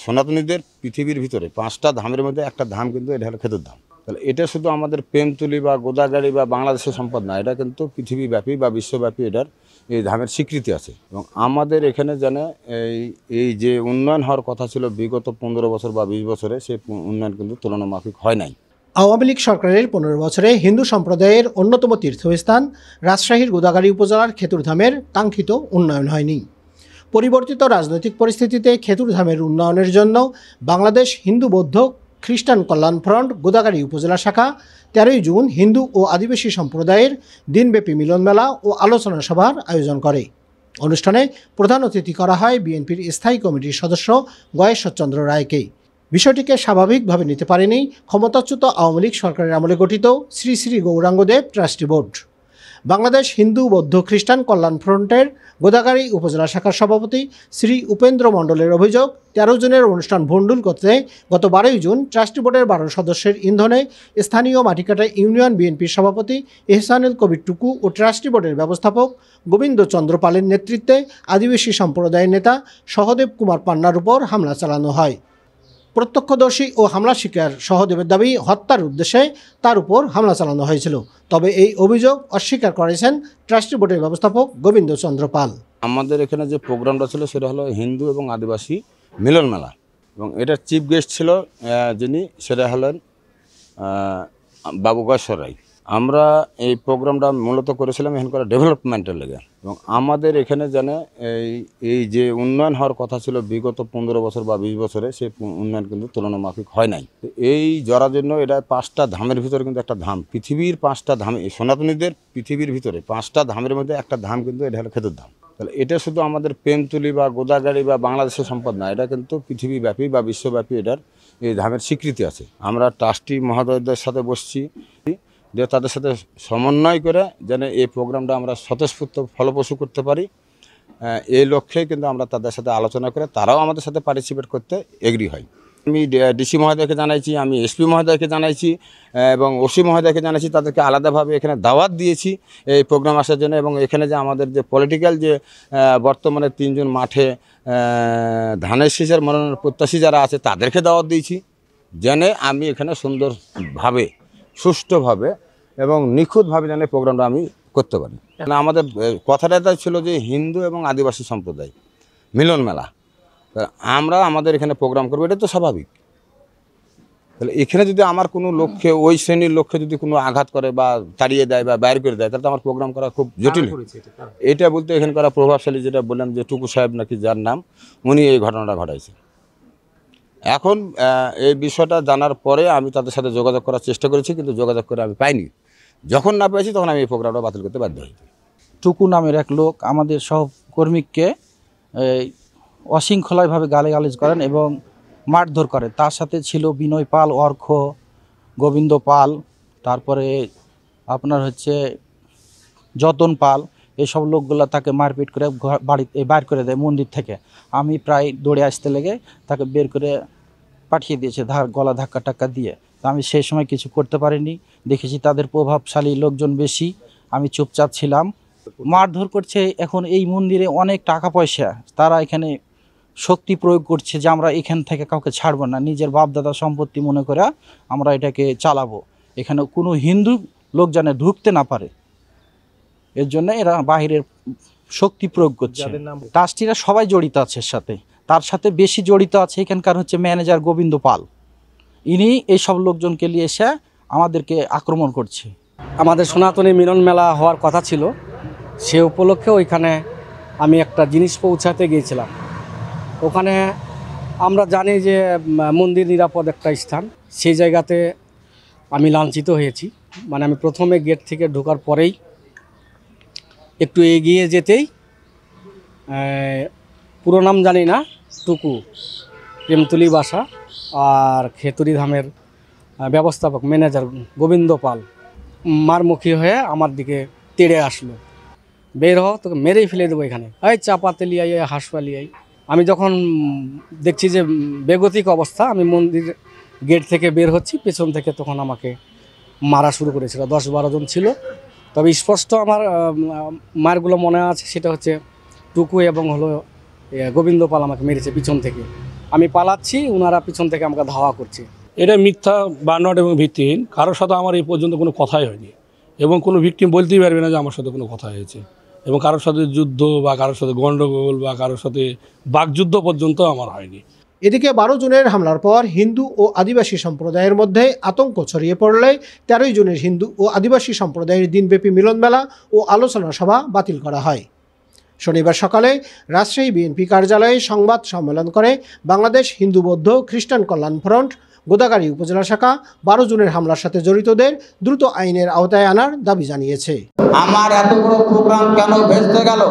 সনাতনীদের পৃথিবীর ভিতরে 5টা ধামের মধ্যে একটা ধাম কিন্তু এটা হলো খেতুর ধাম। তাহলে এটা শুধু আমাদের প্রেমতুলি বা গোদাগাড়ি বা বাংলাদেশের সম্পদ না, এটা কিন্তু পৃথিবীব্যাপী বা বিশ্বব্যাপী এটার এই ধামের স্বীকৃতি আছে। এবং আমাদের এখানে জানে এই যে উন্নয়ন হওয়ার কথা ছিল বিগত 15 বছর বা 20 বছরে, সেই উন্নয়ন কিন্তু তুলনামাফিক হয় নাই। আওয়ামী লীগ সরকারের 15 বছরে হিন্দু সম্প্রদায়ের অন্যতম তীর্থস্থান রাজশাহীর গোদাগাড়ী উপজেলার খেতুরধামের কাঙ্ক্ষিত উন্নয়ন হয়নি। পরিবর্তিত রাজনৈতিক পরিস্থিতিতে খেতুরধামের উন্নয়নের জন্য বাংলাদেশ হিন্দু বৌদ্ধ খ্রিস্টান কল্যাণ ফ্রন্ট গোদাগাড়ী উপজেলা শাখা 13 জুন হিন্দু ও আদিবাসী সম্প্রদায়ের দিনব্যাপী মিলনমেলা ও আলোচনা সভার আয়োজন করে। অনুষ্ঠানে প্রধান অতিথি করা হয় বিএনপির স্থায়ী কমিটির সদস্য গয়েশ্বরচন্দ্র রায়কে। বিষয়টিকে স্বাভাবিকভাবে নিতে পারেনি ক্ষমতাচ্যুত আওয়ামী লীগ সরকারের আমলে গঠিত শ্রী শ্রী গৌরাঙ্গদেব ট্রাস্টি বোর্ড। বাংলাদেশ হিন্দু বৌদ্ধ খ্রিস্টান কল্যাণ ফ্রন্টের গোদাগাড়ী উপজেলা শাখার সভাপতি শ্রী উপেন্দ্র মণ্ডলের অভিযোগ, 13 জুনের অনুষ্ঠান ভণ্ডুল করতে গত 12 জুন ট্রাস্টি বোর্ডের 12 সদস্যের ইন্ধনে স্থানীয় মাটিকাটা ইউনিয়ন বিএনপির সভাপতি এহসানুল কবির টুকু ও ট্রাস্টি বোর্ডের ব্যবস্থাপক গোবিন্দ চন্দ্র পালের নেতৃত্বে আদিবাসী সম্প্রদায়ের নেতা সহদেব কুমার পান্নার উপর হামলা চালানো হয়। প্রত্যক্ষদর্শী ও হামলা শিকার সহদেবের দাবি, হত্যার উদ্দেশ্যে তার উপর হামলা চালানো হয়েছিল। তবে এই অভিযোগ অস্বীকার করেছেন ট্রাস্টি বোর্ডের ব্যবস্থাপক গোবিন্দ চন্দ্র পাল। আমাদের এখানে যে প্রোগ্রামটা ছিল সেটা হলো হিন্দু এবং আদিবাসী মিলন মেলা, এবং এটার চিফ গেস্ট ছিল যিনি, সেটা হলেন বাবু গয়েশ্বর রায়। আমরা এই প্রোগ্রামটা মূলত করেছিলাম এখানকার ডেভেলপমেন্টের লেগে। এবং আমাদের এখানে জানে এই যে উন্নয়ন হওয়ার কথা ছিল বিগত 15 বছর বা 20 বছরে, সেই উন্নয়ন কিন্তু তুলনামাফিক হয় নাই। এই জরার জন্য এটা 5টা ধামের ভিতরে কিন্তু একটা ধাম, পৃথিবীর 5টা ধাম, সনাতনীদের পৃথিবীর ভিতরে 5টা ধামের মধ্যে একটা ধাম কিন্তু এটা হলো খেতুর ধাম। তাহলে এটা শুধু আমাদের প্রেমতুলি বা গোদাগাড়ি বা বাংলাদেশের সম্পদ না, এটা কিন্তু পৃথিবীব্যাপী বা বিশ্বব্যাপী এটার এই ধামের স্বীকৃতি আছে। আমরা ট্রাস্টি মহোদয়দের সাথে বসছি যে তাদের সাথে সমন্বয় করে যেন এই প্রোগ্রামটা আমরা স্বতঃস্ফূর্ত ফলপ্রসূ করতে পারি, এই লক্ষ্যে কিন্তু আমরা তাদের সাথে আলোচনা করে তারাও আমাদের সাথে পার্টিসিপেট করতে এগ্রি হয়। আমি ডিসি মহোদয়কে জানাইছি, আমি এসপি মহোদয়কে জানাইছি এবং ওসি মহোদয়কে জানাইছি। তাদেরকে আলাদাভাবে এখানে দাওয়াত দিয়েছি এই প্রোগ্রাম আসার জন্য। এবং এখানে যে আমাদের যে পলিটিক্যাল যে বর্তমানে 3 জন মাঠে ধানের শীষের মনোনয়ন প্রত্যাশী যারা আছে তাদেরকে দাওয়াত দিয়েছি, যেন আমি এখানে সুন্দরভাবে সুষ্ঠুভাবে এবং নিখুঁতভাবে যেন প্রোগ্রামটা আমি করতে পারি। আমাদের কথাটা ছিল যে হিন্দু এবং আদিবাসী সম্প্রদায় মিলন মেলা, আমরা আমাদের এখানে প্রোগ্রাম করবো, এটা তো স্বাভাবিক। তাহলে এখানে যদি আমার কোনো লক্ষ্যে, ওই শ্রেণীর লক্ষ্যে যদি কোনো আঘাত করে বা তাড়িয়ে দেয় বা বাইর করে দেয়, তাহলে তো আমার প্রোগ্রাম করা খুব জটিল। এটা বলতে এখানকার প্রভাবশালী যেটা বললাম যে টুকু সাহেব নাকি যার নাম, উনি এই ঘটনাটা ঘটাইছে। এখন এই বিষয়টা জানার পরে আমি তাদের সাথে যোগাযোগ করার চেষ্টা করেছি, কিন্তু যোগাযোগ করে আমি পাইনি। যখন না পেয়েছি তখন আমি এই প্রোগ্রামটা বাতিল করতে বাধ্য হই। টুকু নামের এক লোক আমাদের সহকর্মীকে অশৃঙ্খলাভাবে গালিগালাজ করেন এবং মারধর করে। তার সাথে ছিল বিনয় পাল, অর্ঘ, গোবিন্দ পাল, তারপরে আপনার হচ্ছে যতন পাল, এইসব লোকগুলো তাকে মারপিট করে বাড়িতে বাইর করে দেয় মন্দির থেকে। আমি প্রায় দৌড়ে আসতে লেগে তাকে বের করে পাঠিয়ে দিয়েছে গলা ধাক্কা টাক্কা দিয়ে। তো আমি সেই সময় কিছু করতে পারিনি, দেখেছি তাদের প্রভাবশালী লোকজন বেশি, আমি চুপচাপ ছিলাম। মারধর করছে। এখন এই মন্দিরে অনেক টাকা পয়সা, তারা এখানে শক্তি প্রয়োগ করছে যে আমরা এখান থেকে কাউকে ছাড়বো না, নিজের বাপদাদা সম্পত্তি মনে করে আমরা এটাকে চালাবো, এখানে কোনো হিন্দু লোক যেন ঢুকতে না পারে, এর জন্য এরা বাহিরের শক্তি প্রয়োগ করছে। ট্রাস্টিরা সবাই জড়িত আছে এর সাথে, তার সাথে বেশি জড়িত আছে এখানকার হচ্ছে ম্যানেজার গোবিন্দ পাল। ইনি এইসব লোকজনকে নিয়ে এসে আমাদেরকে আক্রমণ করছে। আমাদের সনাতনী মিলন মেলা হওয়ার কথা ছিল, সে উপলক্ষে ওইখানে আমি একটা জিনিস পৌঁছাতে গিয়েছিলাম। ওখানে আমরা জানি যে মন্দির নিরাপদ একটা স্থান, সেই জায়গাতে আমি লাঞ্ছিত হয়েছি। মানে আমি প্রথমে গেট থেকে ঢোকার পরেই একটু এগিয়ে যেতেই, পুরো নাম জানি না, টুকু প্রেমতুলি বাসা আর খেতুরি ধামের ব্যবস্থাপক ম্যানেজার গোবিন্দ পাল মারমুখী হয়ে আমার দিকে তেড়ে আসলো, বের হ, তোকে মেরেই ফেলে দেবো এখানে, এই চাপাতে লিয়াই, হাসপালিয়াই। আমি যখন দেখছি যে বেগতিক অবস্থা, আমি মন্দির গেট থেকে বের হচ্ছি, পেছন থেকে তখন আমাকে মারা শুরু করেছিল। 10-12 জন ছিল। তবে স্পষ্ট আমার মারগুলো মনে আছে, সেটা হচ্ছে টুকু এবং হলো গোবিন্দ পাল আমাকে মেরেছে পিছন থেকে। আমি পালাচ্ছি, ওনারা পিছন থেকে আমাকে ধাওয়া করছে। এটা মিথ্যা বানোয়াট এবং ভিত্তিহীন। কারোর সাথে আমার এই পর্যন্ত কোনো কথাই হয়নি এবং কোনো ভিকটিম বলতেই পারবে না যে আমার সাথে কোনো কথা হয়েছে, এবং কারোর সাথে যুদ্ধ বা কারোর সাথে গণ্ডগোল বা কারোর সাথে বাকযুদ্ধ পর্যন্ত আমার হয়নি। এদিকে 12 জুনের হামলার পর হিন্দু ও আদিবাসী সম্প্রদায়ের মধ্যে আতঙ্ক ছড়িয়ে পড়লে 13 জুনের হিন্দু ও আদিবাসী সম্প্রদায়ের দিনব্যাপী মিলনমেলা ও আলোচনা সভা বাতিল করা হয়। শনিবার সকালে রাজশাহী বিএনপি কার্যালয়ে সংবাদ সম্মেলন করে বাংলাদেশ হিন্দু বৌদ্ধ খ্রিস্টান কল্যাণ ফ্রন্ট গোদাগাড়ী উপজেলা শাখা 12 জুনের হামলার সাথে জড়িতদের দ্রুত আইনের আওতায় আনার দাবি জানিয়েছে। আমার এত বড় প্রোগ্রাম কেন ভেস্তে গেল,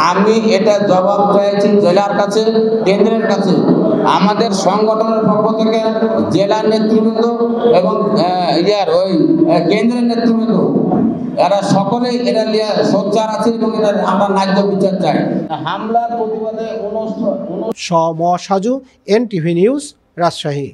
আমি এটা জবাব চাইছি জেলার কাছে, কেন্দ্রের কাছে। আমাদের সংগঠনের পক্ষ থেকে জেলার নেতৃবৃন্দ এবং কেন্দ্রের নেতৃবৃন্দ এরা সকলেই এটা নিয়ে সোচ্চার আছে এবং এটা আমরা ন্যায্য বিচার চাই। হামলার প্রতিবাদে সাজু, NTV নিউজ, রাজশাহী।